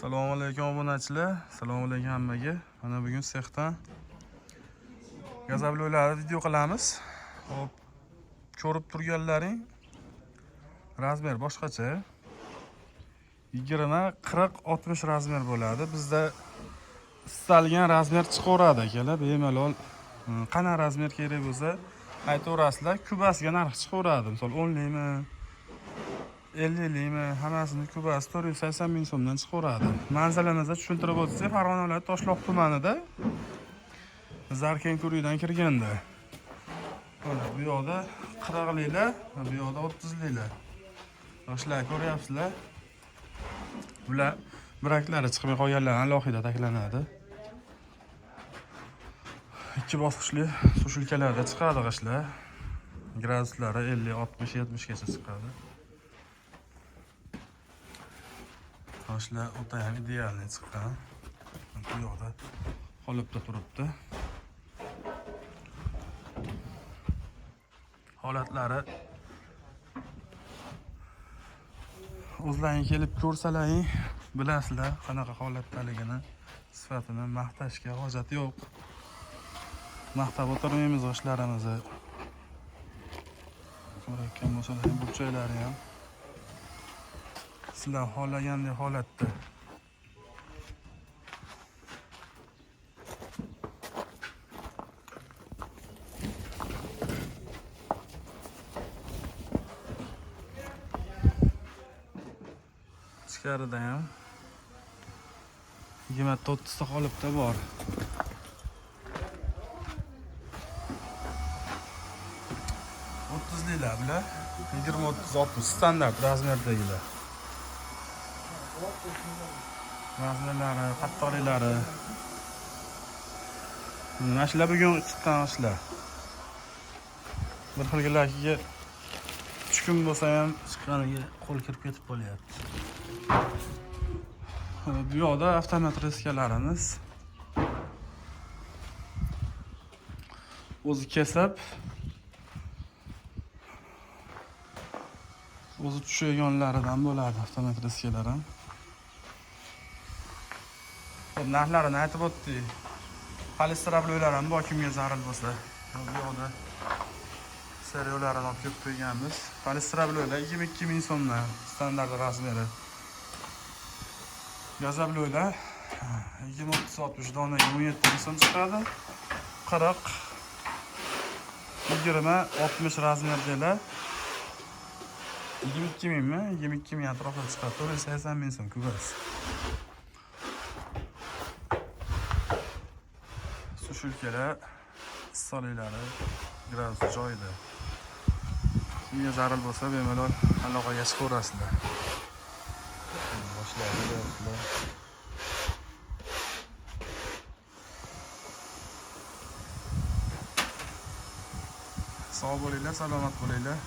Assalomu alaykum obunachilar. Assalomu alaykum hammaga. Mana bugun sexdan gazablo'larni video qilamiz. Hop, ko'rib turganlaring razmer boshqacha. 20, 40, 60 razmer bo'ladi. Bizda istalgan razmer chiqaveradi akalar. Bemalol qana razmer kerak bo'lsa aytaverasizlar. Kubasiga narx chiqaveradi. Misol 10 likmi, 50 likmi, hammasini kubasi 480 ming so'mdan chiqaveradi. Manzilimizda tushuntirib o'tsak, Farg'ona viloyati Toshloq tumanida Zarkenkuriydan kirganda. Mana bu yoqda 40 liklar, bu yoqda 30 liklar. Yoshlar ko'ryapsizlar. Bular biraklari chiqmay qolganlar alohida taklanadi. Ikki bosqichli sushilkalarda chiqadi g'ishlar. Graduslari 50, 60, 70 gacha chiqadi. Toshlar o'ta ham idealni chiqqan. Bu yoqda qolibda turibdi. Holatlari o'zlaring kelib ko'rsalaring, bilasizlar qanaqa holatdaligini, sifatini maqtashga hojat yo'q. Maqtab o'tirmaymiz yoshlarimizni. Ko'rakkan bo'lsa ham burchaklari ham sizlar xohlagandek holatda. Ichkarida ham 20-30 ta qolibda bor. Liklar bular 20-30-60 standart razmerdagilar. Razmerlari, qattiqliklari. Mana shular bugun chiqqan ishlar. Bir xilgilarga 3 kun bo'lsa ham chiqqaniga qo'l kirib ketib qolyapti. Bu yoqda avtomat reskalarimiz. O'zi kesib, o'zi tushayotganlaridan bo'ladi avtomat reskalar ham. Hop, narxlarini aytib o'tdik. Polistrablo'lar ham bor, kimga zarur bo'lsa. Bu yoqda seriyalarni olib kelib qo'yganmiz. Polistrablo'lar 22 ming so'mdan standart razmeri. Gazablo'lar 20-30-60 donaga 17 ming so'm chiqadi. 40, 20, 60 razmerdagilar 22 mingmi? 22 ming atrofida chiqadi. 480 ming so'm kubasi. Sushilkalar, issiqliklari gradus joyida. Kimga zarur bo'lsa bemalol aloqaga chiqaverasizlar. Boshlayapsizlar. Sog' bo'linglar, salomat bo'linglar.